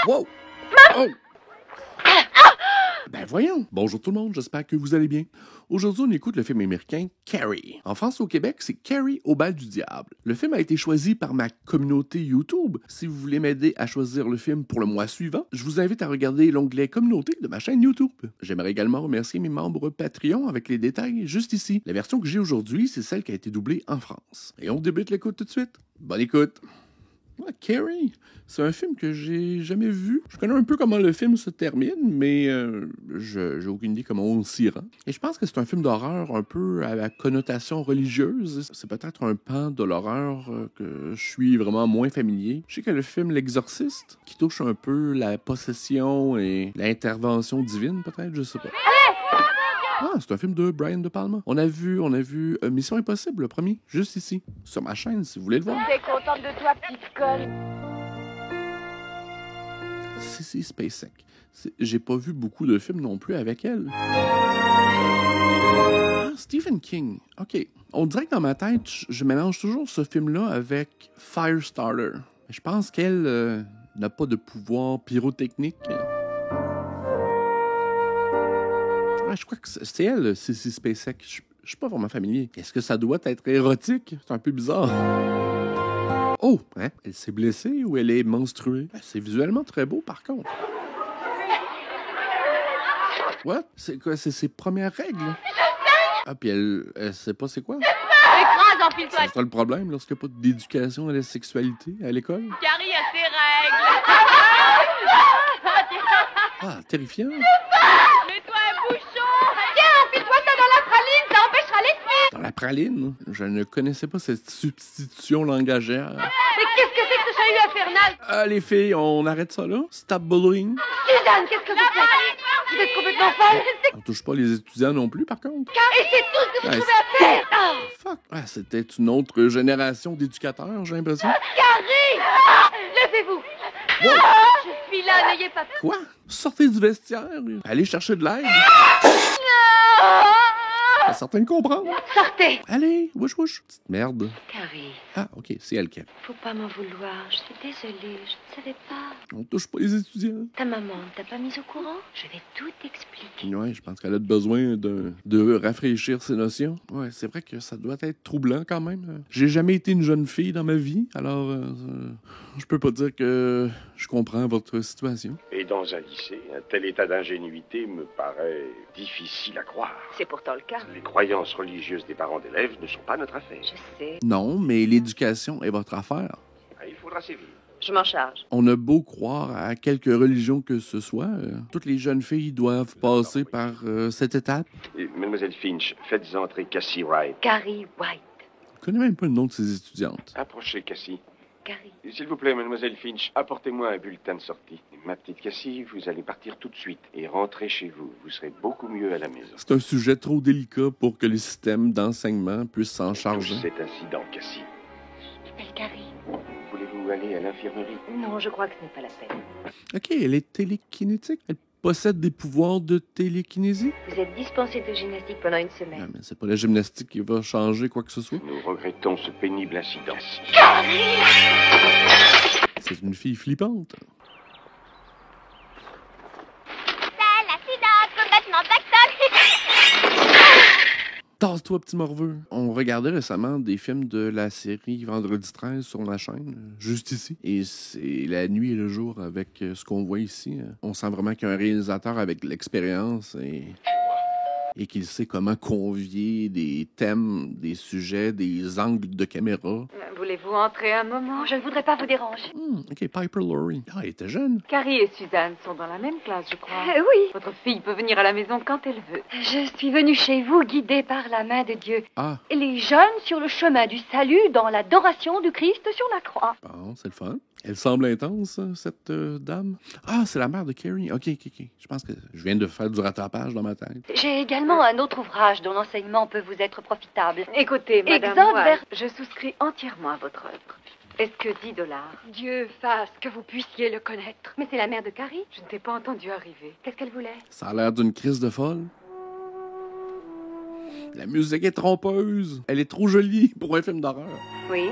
Wow! Oh! Ben voyons! Bonjour tout le monde, j'espère que vous allez bien. Aujourd'hui, on écoute le film américain Carrie. En France et au Québec, c'est Carrie au bal du diable. Le film a été choisi par ma communauté YouTube. Si vous voulez m'aider à choisir le film pour le mois suivant, je vous invite à regarder l'onglet communauté de ma chaîne YouTube. J'aimerais également remercier mes membres Patreon avec les détails juste ici. La version que j'ai aujourd'hui, c'est celle qui a été doublée en France. Et on débute l'écoute tout de suite. Bonne écoute! Ouais, Carrie, c'est un film que j'ai jamais vu. Je connais un peu comment le film se termine, mais j'ai aucune idée comment on s'y rend. Et je pense que c'est un film d'horreur un peu à la connotation religieuse. C'est peut-être un pan de l'horreur que je suis vraiment moins familier. Je sais que le film L'Exorciste, qui touche un peu la possession et l'intervention divine, peut-être, je sais pas. Ah, c'est un film de Brian De Palma. On a vu Mission Impossible, le premier, juste ici, sur ma chaîne, si vous voulez le voir. T'es contente de toi, petite conne. Sissy Spacek. J'ai pas vu beaucoup de films non plus avec elle. Ah, Stephen King. OK. On dirait que dans ma tête, je mélange toujours ce film-là avec Firestarter. Je pense qu'elle n'a pas de pouvoir pyrotechnique. Ouais, je crois que c'est elle, Sissy Spacek. Je suis pas vraiment familier. Est-ce que ça doit être érotique? C'est un peu bizarre. Oh! Hein? Elle s'est blessée ou elle est menstruée? C'est visuellement très beau, par contre. What? C'est quoi? C'est ses premières règles? Ah, puis elle sait pas c'est quoi? Écrase, enfile-toi. C'est ça le problème lorsqu'il n'y a pas d'éducation à la sexualité à l'école? Carrie a ses règles. Ah, terrifiant. Mets-toi un bouchon. Tiens, enfile-toi ça dans la praline, ça empêchera les fuites. Dans la praline? Je ne connaissais pas cette substitution langagère. Mais qu'est-ce que c'est que ce chahut infernal? Ah, les filles, on arrête ça là? Stop bullying. Suzanne, qu'est-ce que vous faites? Vous êtes complètement folle. On touche pas les étudiants non plus, par contre. Et c'est tout ce que vous Ouais, pouvez faire. Ah, Fuck. Ah, c'était une autre génération d'éducateurs, j'ai l'impression. Carrie! Levez-vous. Wow. Je suis là, n'ayez pas peur. Quoi? Sortez du vestiaire. Allez chercher de l'aide. T'es certain de comprendre? Sortez. Allez, wouch wouch. Petite merde. Carrie, Ah, OK, c'est elle qui a. faut pas m'en vouloir. Je suis désolée, je ne savais pas. On touche pas les étudiants. Ta maman ne t'a pas mise au courant? Je vais tout expliquer. Ouais, je pense qu'elle a besoin de rafraîchir ses notions. Ouais, c'est vrai que ça doit être troublant quand même. J'ai jamais été une jeune fille dans ma vie, alors je peux pas dire que je comprends votre situation. Et dans un lycée, un tel état d'ingénuité me paraît difficile à croire. C'est pourtant le cas. Les croyances religieuses des parents d'élèves ne sont pas notre affaire. Je sais. Non, mais l'éducation est votre affaire. Il faudra sévir. Je m'en charge. On a beau croire à quelque religion que ce soit, toutes les jeunes filles doivent passer par cette étape. Et, Mademoiselle Finch, faites entrer Cassie Wright. Carrie White. Je connais même pas le nom de ces étudiantes. Approchez, Cassie. Carrie. S'il vous plaît, Mademoiselle Finch, apportez-moi un bulletin de sortie. Ma petite Cassie, vous allez partir tout de suite et rentrer chez vous. Vous serez beaucoup mieux à la maison. C'est un sujet trop délicat pour que les systèmes d'enseignement puissent s'en charger. Cet incident, Cassie. Je m'appelle Carrie. Voulez-vous aller à l'infirmerie? Non, je crois que ce n'est pas la peine. OK, elle est télékinétique. Elle possède des pouvoirs de télékinésie. Vous êtes dispensé de gymnastique pendant une semaine. Ah, mais c'est pas la gymnastique qui va changer quoi que ce soit. Nous regrettons ce pénible incident. C'est une fille flippante. C'est l'accident complètement d'acteur. Tasse-toi, petit morveux. On regardait récemment des films de la série Vendredi 13 sur ma chaîne, juste ici. Et c'est la nuit et le jour avec ce qu'on voit ici. On sent vraiment qu'il y a un réalisateur avec de l'expérience et qu'il sait comment convier des thèmes, des sujets, des angles de caméra. Voulez-vous entrer un moment? Je ne voudrais pas vous déranger. OK, Piper Laurie. Ah, elle était jeune. Carrie et Suzanne sont dans la même classe, je crois. Oui. Votre fille peut venir à la maison quand elle veut. Je suis venue chez vous guidée par la main de Dieu. Ah, Les jeunes sur le chemin du salut dans l'adoration du Christ sur la croix. bon, c'est le fun. Elle semble intense, cette dame. Ah, c'est la mère de Carrie. OK. Je pense que je viens de faire du rattrapage dans ma tête. J'ai également un autre ouvrage dont l'enseignement peut vous être profitable. Écoutez, Madame Exode White, vers- je souscris entièrement à votre œuvre. Est-ce que $10? Dieu fasse que vous puissiez le connaître. Mais c'est la mère de Carrie. Je ne t'ai pas entendu arriver. Qu'est-ce qu'elle voulait? Ça a l'air d'une crise de folle. La musique est trompeuse. Elle est trop jolie pour un film d'horreur. Oui.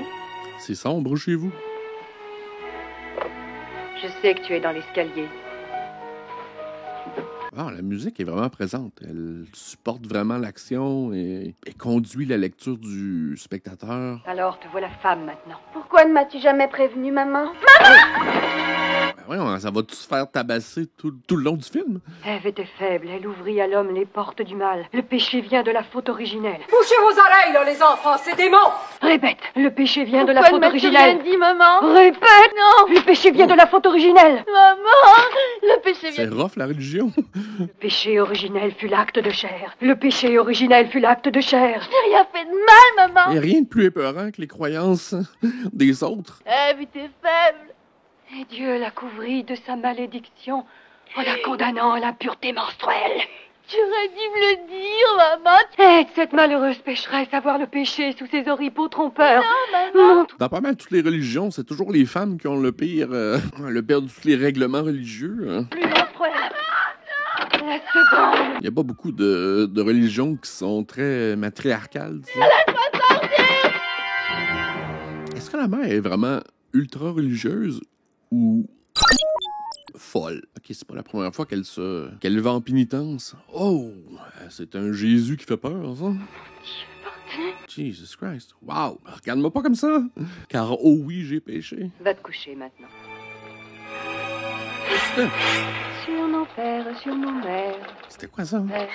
C'est sombre chez vous. Je sais que tu es dans l'escalier. Ah, la musique est vraiment présente. Elle supporte vraiment l'action et conduit la lecture du spectateur. Alors, te voilà femme maintenant. Pourquoi ne m'as-tu jamais prévenu, maman? Ben oui, ça va-tu se faire tabasser tout le long du film? Ève était faible, elle ouvrit à l'homme les portes du mal. Le péché vient de la faute originelle. Bouchez vos oreilles, là, les enfants, c'est démon! Répète, le péché vient de la Pourquoi faute ne m'as-tu originelle. rien dit, maman? Répète, Non! le péché vient de la faute originelle. Maman! Le péché C'est vient... rough, la religion. Le péché originel fut l'acte de chair. Le péché originel fut l'acte de chair. Je n'ai rien fait de mal, maman! Il n'y a rien de plus épeurant que les croyances des autres. Ève était faible. Et Dieu la couvrit de sa malédiction en la condamnant à la pureté menstruelle. Tu aurais dû me le dire, maman. Aide cette malheureuse pécheresse à voir le péché sous ses oripeaux trompeurs. Non, maman. Montre Dans pas mal toutes les religions, c'est toujours les femmes qui ont le pire de tous les règlements religieux. Hein. plus menstruelle. La seconde. Il n'y a pas beaucoup de religions qui sont très matriarcales. Tu sais. Est-ce que la mère est vraiment ultra religieuse ou folle? Ok, c'est pas la première fois qu'elle va en pénitence. Oh, c'est un Jésus qui fait peur, ça. Jesus Christ. Wow, regarde-moi pas comme ça. Car oh oui, j'ai péché. Va te coucher maintenant. C'était Sur nos pères, sur nos mères. c'était quoi ça? Mères.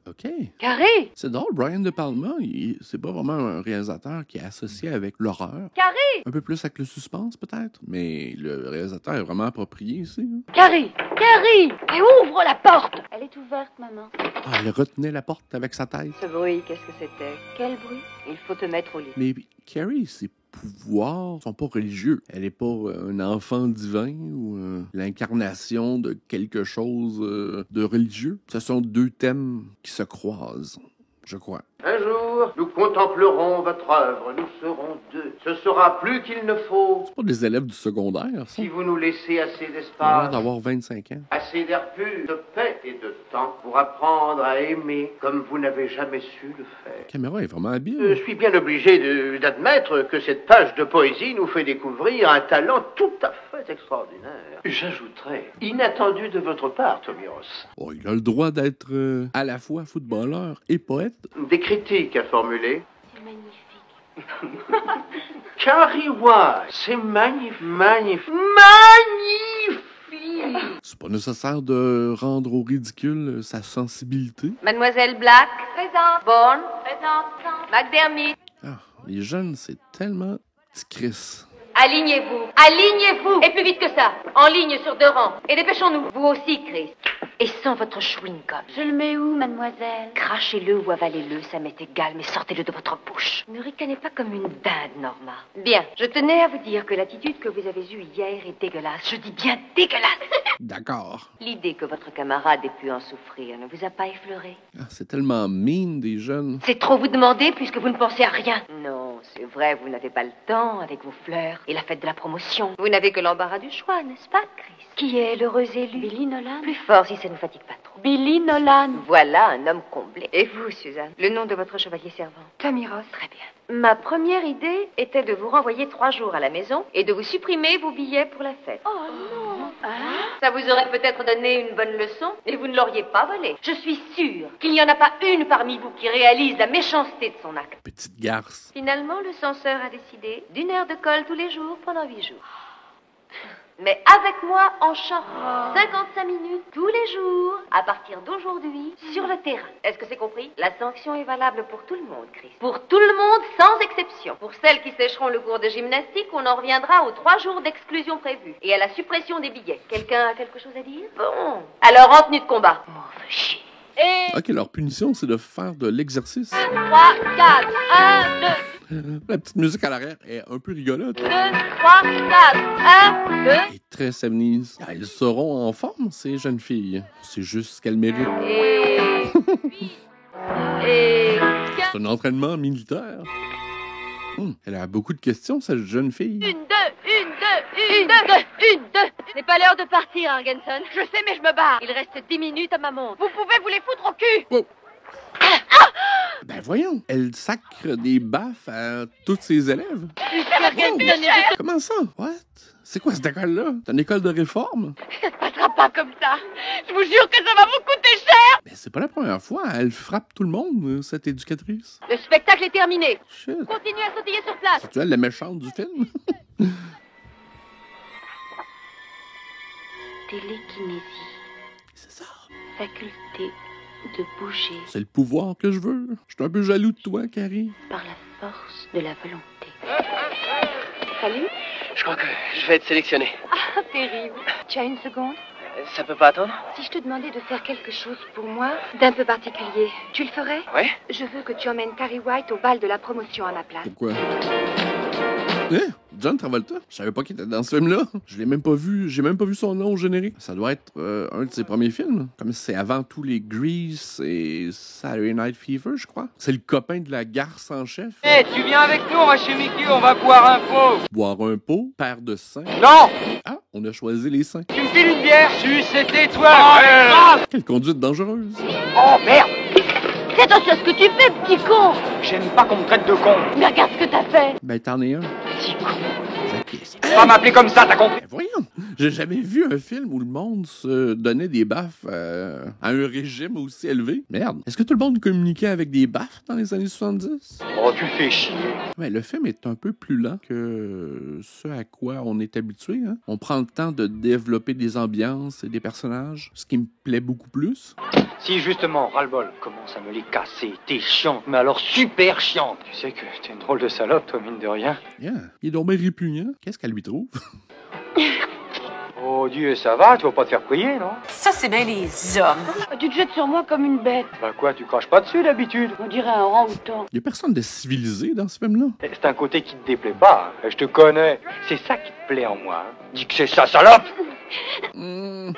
Ok. Carré! C'est drôle, Brian De Palma, c'est pas vraiment un réalisateur qui est associé avec l'horreur. Carré! Un peu plus avec le suspense, peut-être. Mais le réalisateur est vraiment approprié ici. Hein. Carré! Carré! Et ouvre la porte! Elle est ouverte, maman. Ah, elle retenait la porte avec sa tête. Ce bruit, qu'est-ce que c'était? Quel bruit? Il faut te mettre au lit. Mais Carrie, ses pouvoirs sont pas religieux. Elle est pas un enfant divin ou l'incarnation de quelque chose de religieux. Ce sont deux thèmes qui se croisent, je crois. Un jour, nous contemplerons votre œuvre. Nous serons deux. Ce sera plus qu'il ne faut. C'est pas des élèves du secondaire, ça. Si vous nous laissez assez Ils ont l'air d'espace, d'avoir 25 ans. assez d'air pur, de paix et de temps pour apprendre à aimer comme vous n'avez jamais su le faire. La caméra est vraiment habile. Je suis bien obligé d'admettre que cette page de poésie nous fait découvrir un talent tout à fait extraordinaire. J'ajouterais, inattendu de votre part, Tomiros. Oh, il a le droit d'être à la fois footballeur et poète. Des critiques à formuler. C'est magnifique. Carrie White, c'est magnifique. Magnifique. Magnifique. C'est pas nécessaire de rendre au ridicule sa sensibilité. Mademoiselle Black. Présente. Bourne. Présente. McDermott. Ah, les jeunes, c'est tellement petit Chris. Alignez-vous. Alignez-vous. Et plus vite que ça. En ligne sur 2 rangs. Et dépêchons-nous. Vous aussi, Chris. Et sans votre chewing-gum. Je le mets où, mademoiselle? Crachez-le ou avalez-le, ça m'est égal, mais sortez-le de votre bouche. Ne ricanez pas comme une dinde, Norma. Bien, je tenais à vous dire que l'attitude que vous avez eue hier est dégueulasse. Je dis bien dégueulasse. D'accord. L'idée que votre camarade ait pu en souffrir ne vous a pas effleuré? Ah, c'est tellement mean des jeunes. C'est trop vous demander puisque vous ne pensez à rien. Non, c'est vrai, vous n'avez pas le temps avec vos fleurs et la fête de la promotion. Vous n'avez que l'embarras du choix, n'est-ce pas, Chris? Qui est l'heureux élu? Billy Nolan? Plus fort si ça ne fatigue pas trop. Billy Nolan. Voilà un homme comblé. Et vous, Suzanne? Le nom de votre chevalier servant? Tamiros. Très bien. Ma première idée était de vous renvoyer 3 jours à la maison et de vous supprimer vos billets pour la fête. Oh non. Ça vous aurait peut-être donné une bonne leçon et vous ne l'auriez pas volé. Je suis sûre qu'il n'y en a pas une parmi vous qui réalise la méchanceté de son acte. Petite garce. Finalement, le censeur a décidé d'1 heure de colle tous les jours pendant 8 jours. Mais avec moi en chant, 55 minutes tous les jours, à partir d'aujourd'hui, sur le terrain. Est-ce que c'est compris? La sanction est valable pour tout le monde, Chris. Pour tout le monde, sans exception. Pour celles qui sécheront le cours de gymnastique, on en reviendra aux 3 jours d'exclusion prévus. Et à la suppression des billets. Quelqu'un a quelque chose à dire? Bon. Alors, en tenue de combat. Oh, fais chier. Et Ok, leur punition, c'est de faire de l'exercice. 3, 4, 1, 2, La petite musique à l'arrière est un peu rigolote. 2, 3, 4, 1, 2. Et très 70s. Elles seront en forme, ces jeunes filles. C'est juste ce qu'elles méritent. Et C'est un entraînement militaire. Elle a beaucoup de questions, cette jeune fille. 1, 2, 1, 2, 1, 2, 1, 2. Ce n'est pas l'heure de partir, Argenson. Je sais, mais je me barre. Il reste 10 minutes à ma montre. Vous pouvez vous les foutre au cul. Wow. Ben voyons, elle sacre des baffes à tous ses élèves. Comment ça? What? C'est quoi cette école-là? C'est une école de réforme? Ça se passera pas comme ça. Je vous jure que ça va vous coûter cher. Ben c'est pas la première fois, elle frappe tout le monde, cette éducatrice. Le spectacle est terminé. Shit. Continuez à sautiller sur place. C'est-tu elle la méchante du film? Télékinésie, C'est ça. faculté de bouger C'est le pouvoir que je veux. Je suis un peu jaloux de toi, Carrie. par la force de la volonté. Salut. Je crois que je vais être sélectionné. Ah, terrible. Tu as une seconde? Ça peut pas attendre? Si je te demandais de faire quelque chose pour moi, d'un peu particulier, tu le ferais? Ouais. Je veux que tu emmènes Carrie White au bal de la promotion à ma place. Pourquoi? Hein? John Travolta? Je savais pas qu'il était dans ce film-là. Je l'ai même pas vu. J'ai même pas vu son nom au générique. Ça doit être un de ses premiers films. Comme c'est avant tous les Grease et Saturday Night Fever, je crois. C'est le copain de la garce en chef. Hé, tu viens avec nous, on va chez Mickey, on va boire un pot. Boire un pot, paire de seins. Non, Ah, on a choisi les seins. tu me files une bière. C'était toi. Quelle conduite dangereuse. Oh merde, Fais attention à ce que tu fais, petit con! j'aime pas qu'on me traite de con. Mais regarde ce que t'as fait! Ben, t'en es un. Petit con! J'acquiesce. Pas m'appeler comme ça, t'as compris? Ben, voyons, j'ai jamais vu un film où le monde se donnait des baffes à un régime aussi élevé. Merde. Est-ce que tout le monde communiquait avec des baffes dans les années 70? Oh, tu fais chier. Ouais, le film est un peu plus lent que ce à quoi on est habitué. Hein? On prend le temps de développer des ambiances et des personnages, ce qui me plaît beaucoup plus. Si justement, ras-le-bol, commence à me les casser. T'es chiante, mais alors super chiante. Tu sais que t'es une drôle de salope, toi, mine de rien. Yeah. Il est donc bien répugnant. Qu'est-ce qu'elle lui trouve? Oh Dieu, ça va, tu vas pas te faire prier, non? Ça, c'est bien les hommes. Tu te jettes sur moi comme une bête. Bah quoi, tu craches pas dessus d'habitude? On dirait un orang-outan. Il y a personne de civilisé dans ce film-là. C'est un côté qui te déplaît pas, hein. Je te connais. C'est ça qui te plaît en moi, hein. Dis que c'est ça, salope! Non!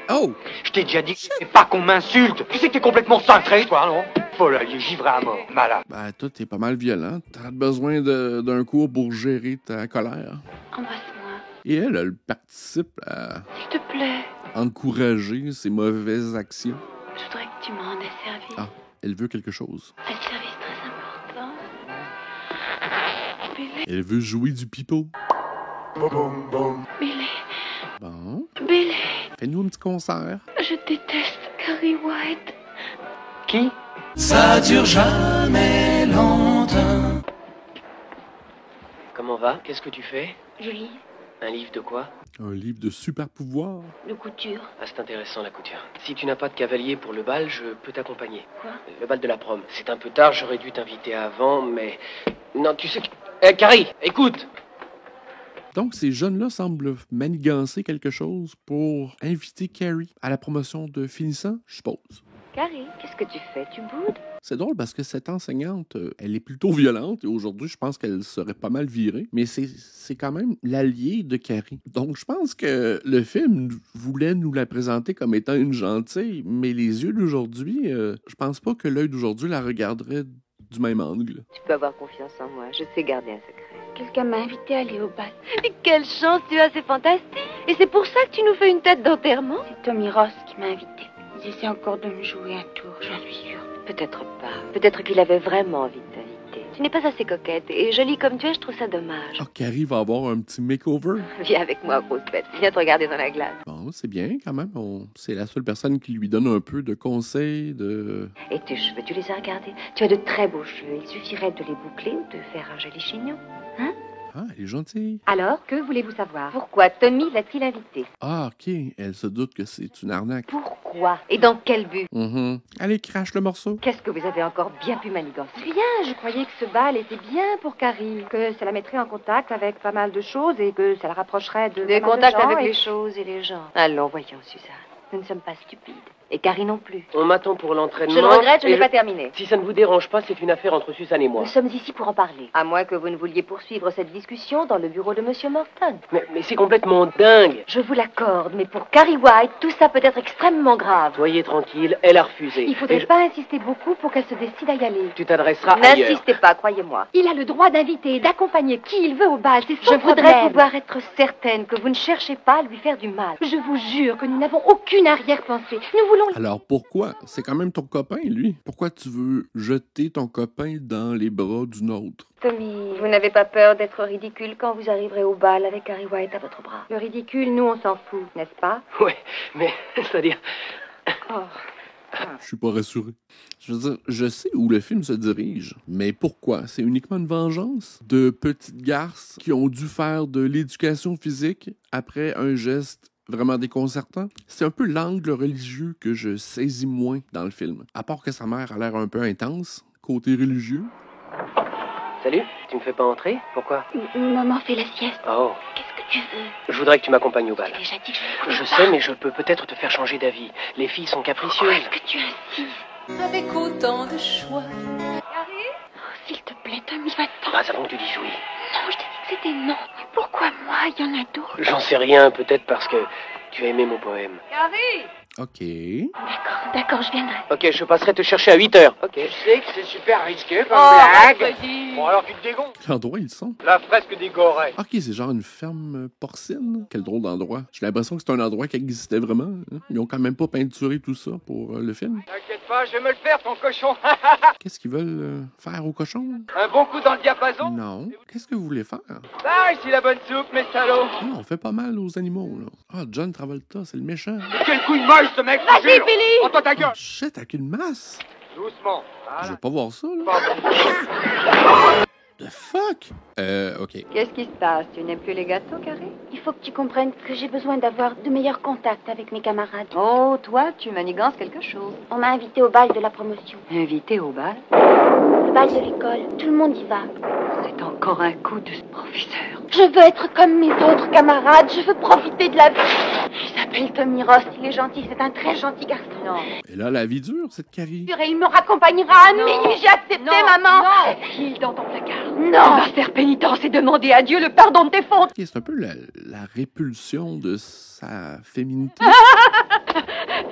Oh! Je t'ai déjà dit que c'est pas qu'on m'insulte. Tu sais que t'es complètement cintré, toi, non? Folle allié, givré à mort, malade. Ben, toi, t'es pas mal violent. T'as besoin d'un cours pour gérer ta colère. Embrasse-moi, Et elle participe à s'il te plaît. encourager ses mauvaises actions. Je voudrais que tu me rendes service. Ah, elle veut quelque chose. Un service très important. Bélé, Elle veut jouer du pipeau. Bélé, Bon, Bélé. fais-nous un petit concert. Je déteste Carrie White. Qui? Comment va? Qu'est-ce que tu fais? Je lis Un livre de quoi? Un livre de super pouvoir. de couture. Ah, c'est intéressant la couture. Si tu n'as pas de cavalier pour le bal, je peux t'accompagner. Quoi? Le bal de la prom. C'est un peu tard, j'aurais dû t'inviter avant, mais... Non, tu sais que... Carrie, écoute! Donc, ces jeunes-là semblent manigancer quelque chose pour inviter Carrie à la promotion de finissant, je suppose. Carrie, qu'est-ce que tu fais? Tu boudes? C'est drôle parce que cette enseignante, elle est plutôt violente et aujourd'hui, je pense qu'elle serait pas mal virée, mais c'est quand même l'allié de Carrie. Donc, je pense que le film voulait nous la présenter comme étant une gentille, mais les yeux d'aujourd'hui, je pense pas que l'œil d'aujourd'hui la regarderait du même angle. Tu peux avoir confiance en moi, je sais garder un secret. Quelqu'un m'a invité à aller au bal. Et quelle chance tu as, c'est fantastique. Et c'est pour ça que tu nous fais une tête d'enterrement? C'est Tommy Ross qui m'a invité. Ils essaient encore de me jouer un tour, j'en suis sûre. Peut-être pas. Peut-être qu'il avait vraiment envie de t'inviter. Tu n'es pas assez coquette et jolie comme tu es, je trouve ça dommage. Oh, Carrie va avoir un petit makeover. Viens avec moi, grosse bête. Viens te regarder dans la glace. Bon, c'est bien quand même. C'est la seule personne qui lui donne un peu de conseils, de... Et tes cheveux, tu les as regardés? Tu as de très beaux cheveux. Il suffirait de les boucler ou de faire un joli chignon. Hein? Ah, elle est gentille. Alors, que voulez-vous savoir? Pourquoi Tommy l'a-t-il invité? Ah, OK. Elle se doute que c'est une arnaque. Pourquoi? Et dans quel but? Allez, crache le morceau. Qu'est-ce que vous avez encore bien pu manigancer? Rien, je croyais que ce bal était bien pour Carrie, que ça la mettrait en contact avec pas mal de choses et que ça la rapprocherait de Des pas mal de contacts gens avec et- les choses et les gens. Allons, voyons, Suzanne. Nous ne sommes pas stupides. Et Carrie non plus. On m'attend pour l'entraînement. Je le regrette, je et n'ai pas terminé. Si ça ne vous dérange pas, c'est une affaire entre Suzanne et moi. Nous sommes ici pour en parler. À moins que vous ne vouliez poursuivre cette discussion dans le bureau de Monsieur Morton. Mais c'est complètement dingue. Je vous l'accorde, mais pour Carrie White, tout ça peut être extrêmement grave. Soyez tranquille, elle a refusé. Il faudrait Et pas insister beaucoup pour qu'elle se décide à y aller. tu t'adresseras ailleurs. N'insistez pas, croyez-moi. Il a le droit d'inviter et d'accompagner qui il veut au bal, c'est son Je problème. voudrais pouvoir être certaine que vous ne cherchez pas à lui faire du mal. Je vous jure que nous n'avons aucune arrière-pensée. Nous voulons allons. Alors pourquoi? C'est quand même ton copain, lui. Pourquoi tu veux jeter ton copain dans les bras d'une autre? Tommy, vous n'avez pas peur d'être ridicule quand vous arriverez au bal avec Harry White à votre bras? Le ridicule, nous, on s'en fout, n'est-ce pas? Ouais, mais c'est-à-dire... Oh. Je suis pas rassuré. Je veux dire, je sais où le film se dirige, mais pourquoi? C'est uniquement une vengeance de petites garces qui ont dû faire de l'éducation physique après un geste vraiment déconcertant. C'est un peu l'angle religieux que je saisis moins dans le film. À part que sa mère a l'air un peu intense, côté religieux. Salut, tu me fais pas entrer? Pourquoi? Maman fait la sieste. Oh, Qu'est-ce que tu veux? je voudrais que tu m'accompagnes au bal. J'ai déjà dit que Je sais, mais je peux peut-être te faire changer d'avis. Les filles sont capricieuses. Est-ce que tu insistes? Avec autant de choix. Oh, s'il te plaît, Tommy, va-t'en. Ah, ça va que tu dises oui. Non, je t'ai dit que c'était non. Mais pourquoi moi? Il y en a d'autres. J'en sais rien, peut-être parce que tu as aimé mon poème. Carrie! OK. D'accord, je viendrai. Ok, je passerai te chercher à 8h. Ok. Tu sais que c'est super risqué comme Oh, blague. Freddy! Bon, alors tu te dégonfles. Quel endroit ils sont? La fresque des Gorées. OK, c'est genre une ferme porcine. Quel drôle d'endroit. J'ai l'impression que c'est un endroit qui existait vraiment. Hein. Ils ont quand même pas peinturé tout ça pour le film. T'inquiète pas, je vais me le faire, ton cochon. Qu'est-ce qu'ils veulent faire au cochon? Un bon coup dans le diapason. Non. Qu'est-ce que vous voulez faire? Ah, ici la bonne soupe, mes salauds. Ah, on fait pas mal aux animaux, là. Ah, John Travolta, c'est le méchant. Quel coup de moche, ce mec. Vas-y, Billy! Oh, toi ta Oh, gueule. shit, avec une masse! Doucement. Je Voilà. veux pas voir ça, là. Pardon. The fuck? OK. Qu'est-ce qui se passe? Tu n'aimes plus les gâteaux, Carrie? Il faut que tu comprennes que j'ai besoin d'avoir de meilleurs contacts avec mes camarades. Oh, toi, tu manigances quelque chose. On m'a invité au bal de la promotion. Invité au bal? Le bal de l'école. Tout le monde y va. C'est encore un coup de ce professeur. Je veux être comme mes autres camarades. Je veux profiter de la vie. Il s'appelle Tommy Ross. Il est gentil. C'est un très gentil garçon. Non. Et là, la vie dure, cette Carrie. Et il me raccompagnera à minuit. J'ai accepté, maman. Non! Pile dans ton placard. Non. Va faire pénitence et demander à Dieu le pardon de tes fautes. OK, c'est un peu la répulsion de sa féminité.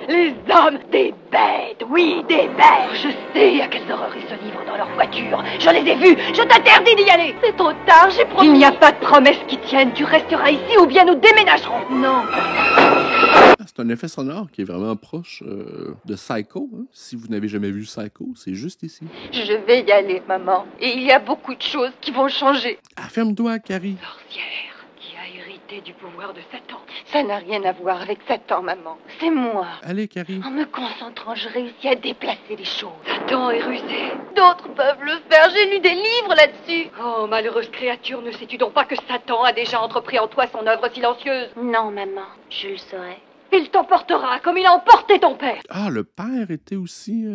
Les hommes, des bêtes, oui, des bêtes. Je sais à quelles horreurs ils se livrent dans leur voiture. Je les ai vus. Je t'interdis d'y aller. C'est trop tard. J'ai promis. Il n'y a pas de promesse qui tienne. Tu resteras ici ou bien nous déménagerons. Non. Ah, c'est un effet sonore qui est vraiment proche de Psycho. Hein. Si vous n'avez jamais vu Psycho, c'est juste ici. Je vais y aller, maman. Et il y a beaucoup de choses qui vont changer. Ferme-toi, Carrie. Sorcière qui a hérité du pouvoir de Satan. Ça n'a rien à voir avec Satan, maman. C'est moi. Allez, Carrie. En me concentrant, je réussis à déplacer les choses. Satan est rusé. D'autres peuvent le faire. J'ai lu des livres là-dessus. Oh, malheureuse créature, ne sais-tu donc pas que Satan a déjà entrepris en toi son œuvre silencieuse? Non, maman. Je le saurai. Il t'emportera comme il a emporté ton père. Ah, le père était aussi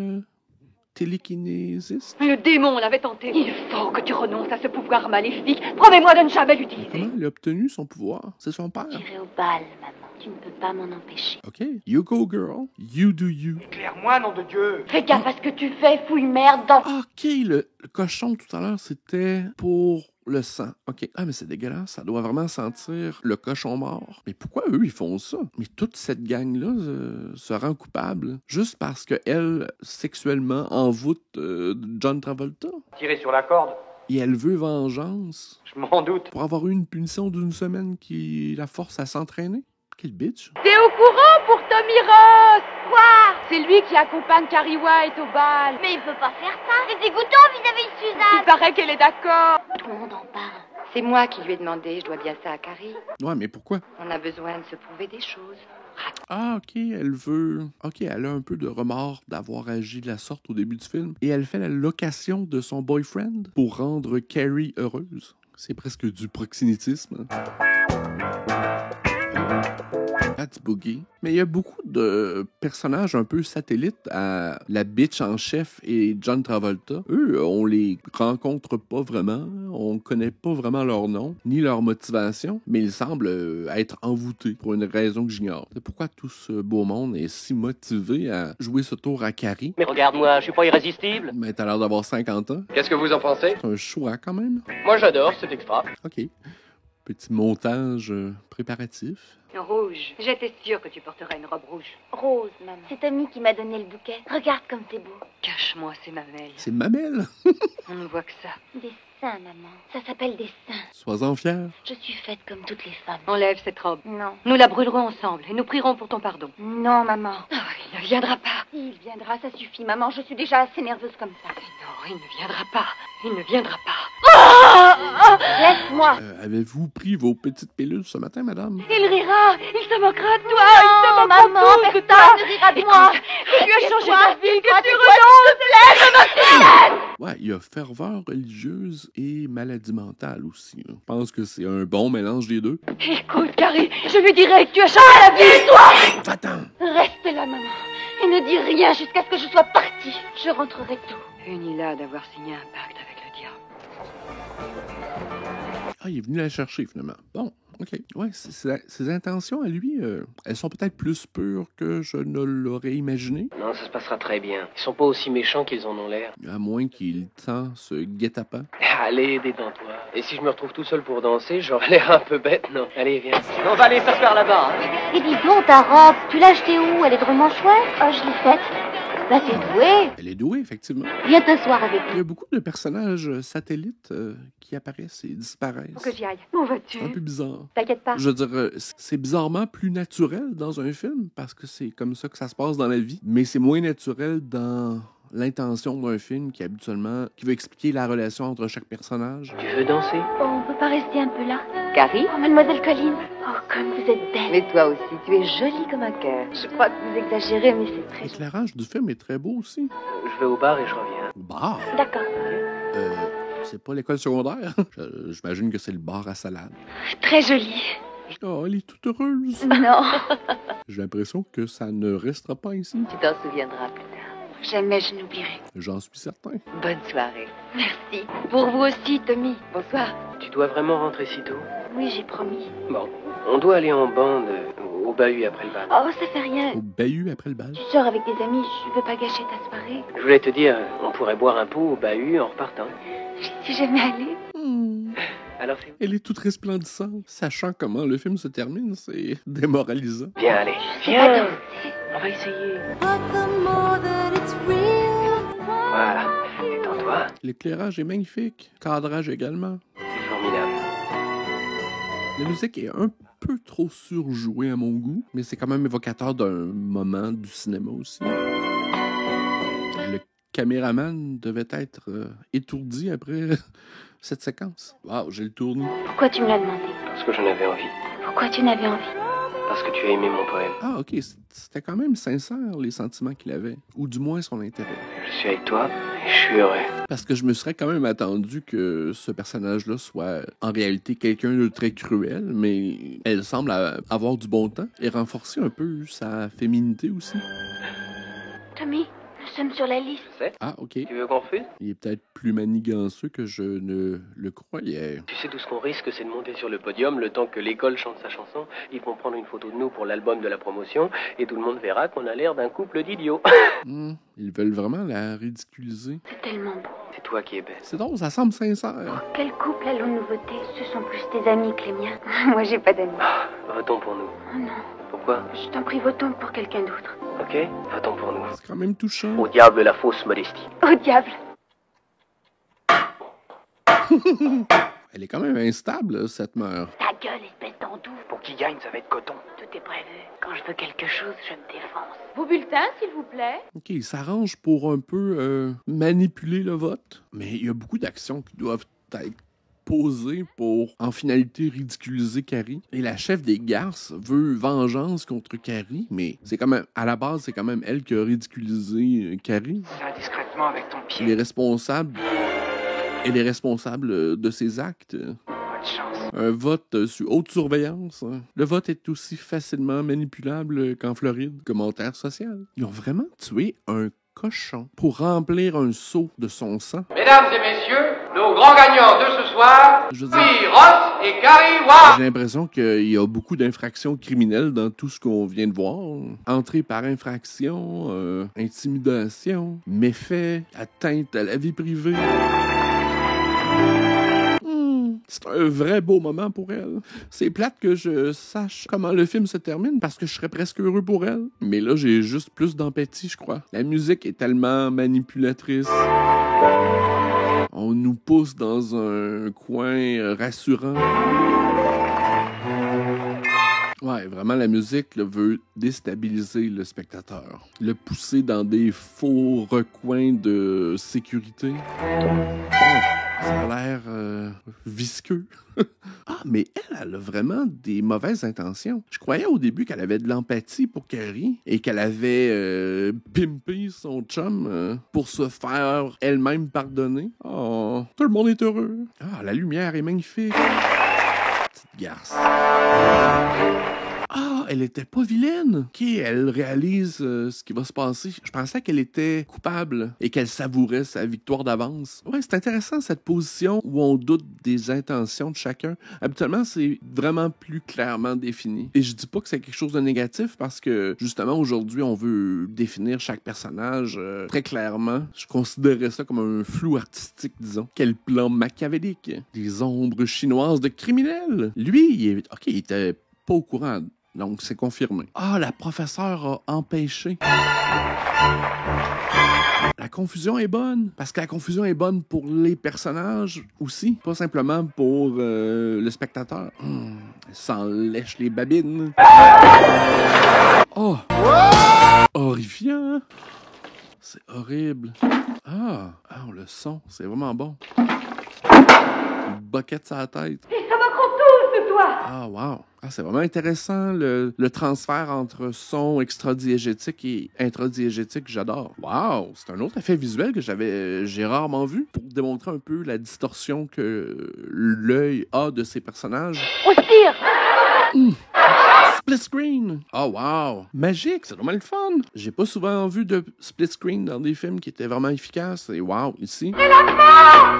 télékinésiste. Le démon l'avait tenté. Il faut que tu renonces à ce pouvoir maléfique. Promets-moi de ne jamais Mais l'utiliser. comment il a obtenu son pouvoir? C'est son père. J'irai au bal, maman. Tu ne peux pas m'en empêcher. OK. You go, girl. You do you. Éclaire-moi, nom de Dieu. Fais gaffe à ce que tu fais, fouille merde dans... Ah, OK, le cochon tout à l'heure, c'était pour le sang. OK. Ah, mais c'est dégueulasse. Ça doit vraiment sentir le cochon mort. Mais pourquoi eux, ils font ça? Mais toute cette gang-là se rend coupable juste parce qu'elle, sexuellement, envoûte John Travolta. Tirer sur la corde. Et elle veut vengeance Je m'en doute. pour avoir eu une punition d'une semaine qui la force à s'entraîner. Quel bitch. T'es au courant pour Tommy Ross? Quoi? C'est lui qui accompagne Carrie White au bal. Mais il peut pas faire ça. C'est dégoûtant vis-à-vis de Il Suzanne. paraît qu'elle est d'accord. Tout le monde en parle. C'est moi qui lui ai demandé. Je dois bien ça à Carrie. Ouais, mais pourquoi? On a besoin de se prouver des choses. Ah, OK, elle veut... OK, elle a un peu de remords d'avoir agi de la sorte au début du film. Et elle fait la location de son boyfriend pour rendre Carrie heureuse. C'est presque du proxénétisme. That's Boogie. Mais il y a beaucoup de personnages un peu satellites à la bitch en chef et John Travolta. Eux, on les rencontre pas vraiment, on connaît pas vraiment leur nom, ni leur motivation, mais ils semblent être envoûtés pour une raison que j'ignore. C'est pourquoi tout ce beau monde est si motivé à jouer ce tour à Carrie. Mais regarde-moi, je suis pas irrésistible. Mais t'as l'air d'avoir 50 ans. Qu'est-ce que vous en pensez? C'est un choix quand même. Moi j'adore, c'est extra. OK. Petit montage préparatif. Rouge. J'étais sûre que tu porterais une robe rouge. Rose, maman. C'est Tommy qui m'a donné le bouquet. Regarde comme t'es beau. Cache-moi ces mamelles. C'est mamelle. On ne voit que ça. Des seins, maman. Ça s'appelle des seins. Sois-en fier. Je suis faite comme toutes les femmes. Enlève cette robe. Non. Nous la brûlerons ensemble et nous prierons pour ton pardon. Non, maman. Ah oui. Il ne viendra pas. Il viendra, ça suffit, maman. Je suis déjà assez nerveuse comme ça. Non, il ne viendra pas. Il ne viendra pas. Laisse-moi. Avez-vous pris vos petites pilules ce matin, madame? Il rira. Il se moquera de toi. Non, Il se moquera maman, de tout, personne ne rira de moi. Que tu as changé Tais-toi, ta vie, que tais-toi, tu tais-toi, renonces. Ouais, il y a ferveur religieuse et maladie mentale aussi. Hein. Je pense que c'est un bon mélange des deux. Écoute, Carrie, je lui dirai que tu as changé la vie, toi. Va-t'en! Reste là, maman. Et ne dis rien jusqu'à ce que je sois partie. Je rentrerai tôt. Punis-la d'avoir signé un pacte avec le diable. Ah, il est venu la chercher, finalement. Bon, OK. Ouais, ses intentions à lui, elles sont peut-être plus pures que je ne l'aurais imaginé. Non, ça se passera très bien. Ils sont pas aussi méchants qu'ils en ont l'air. À moins qu'il tend ce guet-apens. Allez, détends-toi. Et si je me retrouve tout seul pour danser, j'aurais l'air un peu bête, non? Allez, viens. On va aller s'asseoir là-bas. Hein. Et dis donc, ta robe, tu l'as achetée où? Elle est drôlement chouette. Oh, je l'ai faite. Bah, c'est doué. Elle est douée, effectivement. Viens t'asseoir avec Il y nous. a beaucoup de personnages satellites qui apparaissent et disparaissent. Faut que j'y aille. Où vas-tu? C'est un peu bizarre. T'inquiète pas. Je veux dire, c'est bizarrement plus naturel dans un film parce que c'est comme ça que ça se passe dans la vie, mais c'est moins naturel dans l'intention d'un film qui va expliquer la relation entre chaque personnage. Tu veux danser? Oh, on peut pas rester un peu là? Carrie? Oh, mademoiselle Colline. Oh, comme vous êtes belle. Mais toi aussi, tu es jolie comme un cœur. Je crois que vous exagérez, mais c'est très joli. L'éclairage du film est très beau aussi. Je vais au bar et je reviens. Au bar? D'accord. C'est pas l'école secondaire. J'imagine que c'est le bar à salade. Très jolie. Oh, elle est toute heureuse. Non. J'ai l'impression que ça ne restera pas ici. Tu t'en souviendras plus tard. Jamais je n'oublierai. J'en suis certain. Bonne soirée. Merci. Pour vous aussi, Tommy. Bonsoir. Tu dois vraiment rentrer si tôt? Oui, j'ai promis. Bon, on doit aller en bande au bahut après le bal. Oh, ça fait rien. Au bahut après le bal. Tu sors avec des amis, je veux pas gâcher ta soirée. Je voulais te dire, on pourrait boire un pot au bahut en repartant. J'y suis jamais allée. Alors c'est... Elle est toute resplendissante. Sachant comment le film se termine, c'est démoralisant. Viens, allez. Je sais pas Viens. danser. On va essayer. Voilà, détends-toi. L'éclairage est magnifique. Cadrage également. C'est formidable. La musique est un peu trop surjouée à mon goût, mais c'est quand même évocateur d'un moment du cinéma aussi. Le caméraman devait être étourdi après cette séquence. Wow, j'ai le tournis. Pourquoi tu me l'as demandé? Parce que j'en avais envie. Pourquoi tu n'avais envie? Parce que tu as aimé mon poème. Ah, ok, c'était quand même sincère, les sentiments qu'il avait, ou du moins son intérêt. Je suis avec toi et je suis heureux. Parce que je me serais quand même attendu que ce personnage-là soit en réalité quelqu'un de très cruel, mais elle semble avoir du bon temps et renforcer un peu sa féminité aussi. Tommy, nous sommes sur la liste. Je sais. Ah, ok. Tu veux qu'on refuse? Il est peut-être plus maniganceux que je ne le croyais. Tu sais tout ce qu'on risque, c'est de monter sur le podium le temps que l'école chante sa chanson. Ils vont prendre une photo de nous pour l'album de la promotion et tout le monde verra qu'on a l'air d'un couple d'idiots. Ils veulent vraiment la ridiculiser. C'est tellement beau. C'est toi qui es belle. C'est drôle, ça semble sincère. Quel couple allons-nous voter? Ce sont plus tes amis que les miens. Moi, j'ai pas d'amis. Votons pour nous. Oh non. Pourquoi? Je t'en prie, votons pour quelqu'un d'autre. Ok, votons pour nous. C'est quand même touchant. Au diable la fausse modestie. Au diable. Elle est quand même instable, cette meurt. Ta gueule, espèce d'andou. Pour qui gagne, ça va être coton. Tout est prévu. Quand je veux quelque chose, je me défonce. Vos bulletins, s'il vous plaît. OK, il s'arrange pour un peu manipuler le vote. Mais il y a beaucoup d'actions qui doivent être posées pour, en finalité, ridiculiser Carrie. Et la chef des garces veut vengeance contre Carrie, mais c'est quand même, à la base, c'est quand même elle qui a ridiculisé Carrie. Ça discrètement avec ton pied. Elle est responsable de ses actes. Pas de chance. Un vote sous haute surveillance. Le vote est aussi facilement manipulable qu'en Floride. Commentaire social. Ils ont vraiment tué un cochon pour remplir un seau de son sang. Mesdames et messieurs, nos grands gagnants de ce soir, Je veux dire, Louis Ross et Carrie Ward. j'ai l'impression qu'il y a beaucoup d'infractions criminelles dans tout ce qu'on vient de voir. Entrée par infraction, intimidation, méfait, atteinte à la vie privée. C'est un vrai beau moment pour elle. C'est plate que je sache comment le film se termine parce que je serais presque heureux pour elle. Mais là, j'ai juste plus d'empathie, je crois. La musique est tellement manipulatrice. On nous pousse dans un coin rassurant. Ouais, vraiment, la musique là, veut déstabiliser le spectateur. Le pousser dans des faux recoins de sécurité. Ça a l'air visqueux. Ah, mais elle a vraiment des mauvaises intentions. Je croyais au début qu'elle avait de l'empathie pour Carrie et qu'elle avait pimpé son chum pour se faire elle-même pardonner. Oh, tout le monde est heureux. Ah, la lumière est magnifique. Petite garce. Ah, elle était pas vilaine. OK, elle réalise ce qui va se passer. Je pensais qu'elle était coupable et qu'elle savourait sa victoire d'avance. Ouais, c'est intéressant cette position où on doute des intentions de chacun. Habituellement, c'est vraiment plus clairement défini. Et je dis pas que c'est quelque chose de négatif parce que, justement, aujourd'hui, on veut définir chaque personnage très clairement. Je considérais ça comme un flou artistique, disons. Quel plan machiavélique. Des ombres chinoises de criminels. Lui, il était pas au courant. Donc, c'est confirmé. Ah, la professeure a empêché. La confusion est bonne. Parce que la confusion est bonne pour les personnages aussi. Pas simplement pour le spectateur. Ça en lèche les babines. Oh! Horrifiant! C'est horrible. Ah, le son, c'est vraiment bon. Une boquette sur la tête. Ils se moqueront tous de toi. Ah, wow. Ah, c'est vraiment intéressant, le transfert entre son extradiégétique et intradiégétique, j'adore. Wow! C'est un autre effet visuel que j'ai rarement vu pour démontrer un peu la distorsion que l'œil a de ses personnages. On se tire. Split screen! Oh, wow! Magique, c'est vraiment le fun! J'ai pas souvent vu de split screen dans des films qui étaient vraiment efficaces. Et wow, ici.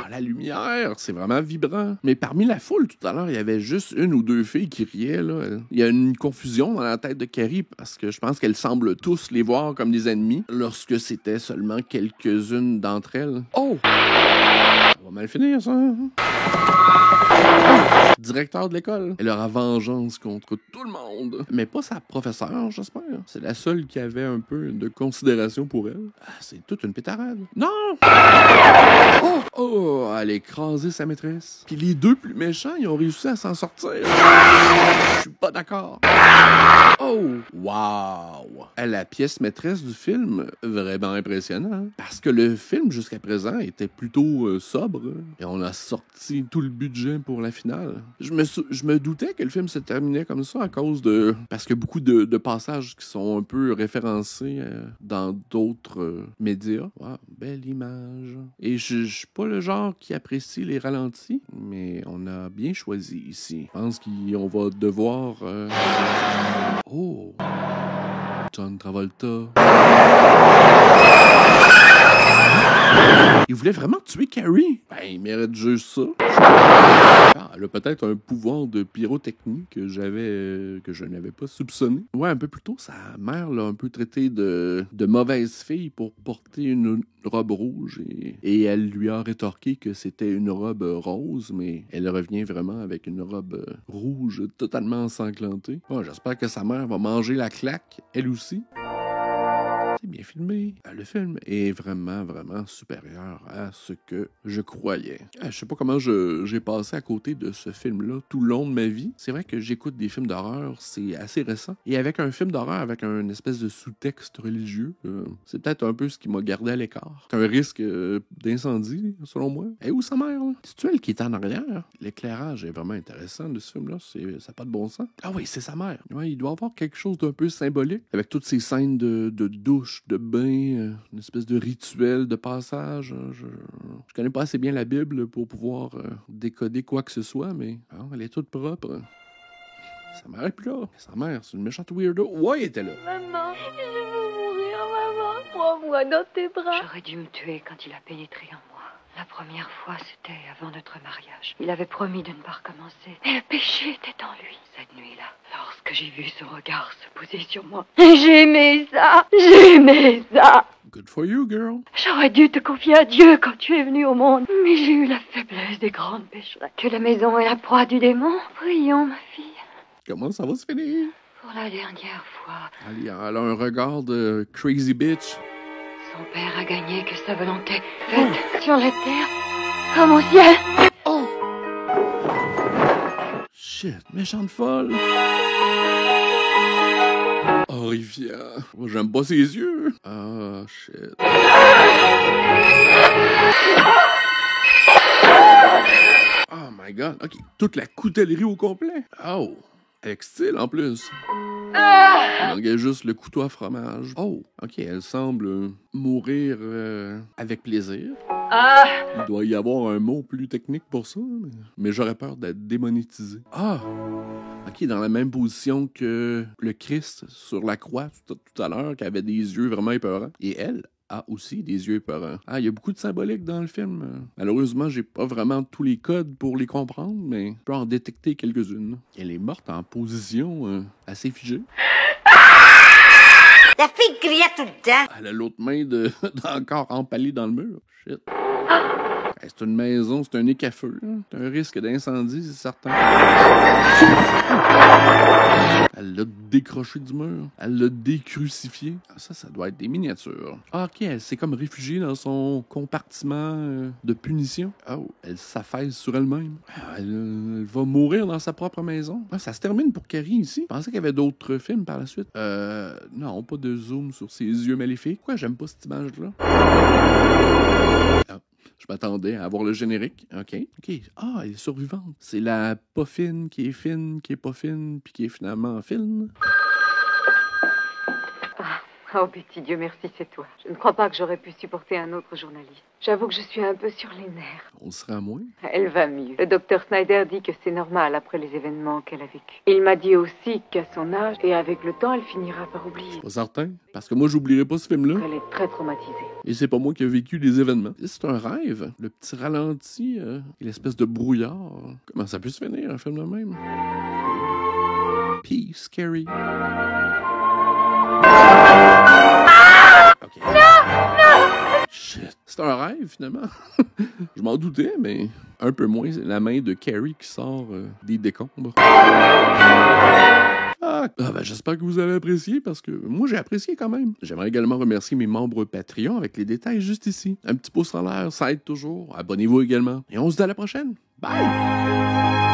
La lumière, c'est vraiment vibrant. Mais parmi la foule, tout à l'heure, il y avait juste une ou deux filles qui riaient, là. Il y a une confusion dans la tête de Carrie parce que je pense qu'elles semblent tous les voir comme des ennemis lorsque c'était seulement quelques-unes d'entre elles. Oh! Ça va mal finir, ça. Directeur de l'école. Elle aura vengeance contre tout le monde. Mais pas sa professeure, j'espère. C'est la seule qui avait un peu de considération pour elle. Ah, c'est toute une pétarade. Non! Oh, elle a écrasé sa maîtresse. Puis les deux plus méchants, ils ont réussi à s'en sortir. Je suis pas d'accord. Oh! Wow! La pièce maîtresse du film, vraiment impressionnant. Parce que le film, jusqu'à présent, était plutôt sobre. Et on a sorti tout le budget pour la finale. Je me doutais que le film se terminait comme ça à cause de... Parce qu'il y a beaucoup de passages qui sont un peu référencés dans d'autres médias. Wow, belle image. Et je suis pas le genre qui apprécie les ralentis, mais on a bien choisi ici. Je pense qu'on va devoir... Oh! John Travolta. Il voulait vraiment tuer Carrie. Ben, il mérite juste ça. Ah, elle a peut-être un pouvoir de pyrotechnie que je n'avais pas soupçonné. Ouais, un peu plus tôt, sa mère l'a un peu traité de mauvaise fille pour porter une robe rouge et elle lui a rétorqué que c'était une robe rose, mais elle revient vraiment avec une robe rouge totalement ensanglantée. Bon, j'espère que sa mère va manger la claque, elle aussi. C'est bien filmé. Le film est vraiment, vraiment supérieur à ce que je croyais. Je sais pas comment j'ai passé à côté de ce film-là tout le long de ma vie. C'est vrai que j'écoute des films d'horreur, c'est assez récent. Et avec un film d'horreur, avec un espèce de sous-texte religieux, c'est peut-être un peu ce qui m'a gardé à l'écart. C'est un risque d'incendie, selon moi. Et où sa mère, là? C'est-tu elle qui est en arrière? L'éclairage est vraiment intéressant de ce film-là. Ça n'a pas de bon sens. Ah oui, c'est sa mère. Ouais, il doit avoir quelque chose d'un peu symbolique avec toutes ces scènes de douche, de bain, une espèce de rituel de passage. Je connais pas assez bien la Bible pour pouvoir décoder quoi que ce soit, mais elle est toute propre. Sa mère est plus là. Sa mère, c'est une méchante weirdo. Ouais, elle était là. Maman, je veux mourir, maman. Prends-moi dans tes bras. J'aurais dû me tuer quand il a pénétré en moi. La première fois, c'était avant notre mariage. Il avait promis de ne pas recommencer. Et le péché était en lui. Cette nuit-là, lorsque j'ai vu son regard se poser sur moi, J'ai aimé ça. J'ai aimé ça. Good for you, girl. J'aurais dû te confier à Dieu quand tu es venu au monde. Mais j'ai eu la faiblesse des grandes pécheresses. que la maison est la proie du démon. Prions, ma fille. Comment ça va se finir? Pour la dernière fois, Elle a un regard de crazy bitch. son père a gagné que sa volonté faite sur la terre comme au ciel. Oh! Shit, méchante folle. horrifiant. Moi, j'aime pas ses yeux. Ah, shit. Oh my god. OK. Toute la coutellerie au complet. Oh. Avec style en plus. Il manquait juste le couteau à fromage. Oh. OK. Elle semble mourir avec plaisir. Il doit y avoir un mot plus technique pour ça, mais j'aurais peur d'être démonétisé. Ah! OK, dans la même position que le Christ sur la croix tout à l'heure, qui avait des yeux vraiment épeurants. Et elle a aussi des yeux épeurants. Ah, il y a beaucoup de symbolique dans le film. Malheureusement, j'ai pas vraiment tous les codes pour les comprendre, mais je peux en détecter quelques-unes. Elle est morte en position assez figée. La fille criait tout le temps. Elle a l'autre main encore empalée dans le mur. Shit. C'est une maison, c'est un nez à feu. C'est un risque d'incendie, c'est certain. Elle l'a décroché du mur. Elle l'a décrucifié. Ah, ça doit être des miniatures. Ah, OK, elle s'est comme réfugiée dans son compartiment de punition. Oh, elle s'affaisse sur elle-même. Elle va mourir dans sa propre maison. Ah, ça se termine pour Carrie ici. Je pensais qu'il y avait d'autres films par la suite. Non, pas de zoom sur ses yeux maléfiques. Quoi, j'aime pas cette image-là. Ah. Je m'attendais à avoir le générique. OK. Ah, elle est survivante. C'est la pas fine, qui est pas fine, puis qui est finalement fine. Oh, Betty, Dieu merci, c'est toi. Je ne crois pas que j'aurais pu supporter un autre journaliste. J'avoue que je suis un peu sur les nerfs. On sera moins. Elle va mieux. Le docteur Snyder dit que c'est normal après les événements qu'elle a vécus. Il m'a dit aussi qu'à son âge, et avec le temps, elle finira par oublier. Pas certain, parce que moi, j'oublierai pas ce film-là. Elle est très traumatisée. Et c'est pas moi qui ai vécu les événements. C'est un rêve. Le petit ralenti et l'espèce de brouillard. Comment ça peut se finir, un film de même? Peace, Carrie. Okay. Non! Shit. C'est un rêve, finalement. Je m'en doutais, mais un peu moins. C'est la main de Carrie qui sort des décombres. J'espère que vous avez apprécié, parce que moi, j'ai apprécié quand même. J'aimerais également remercier mes membres Patreon avec les détails juste ici. Un petit pouce en l'air, ça aide toujours. Abonnez-vous également. Et on se dit à la prochaine. Bye!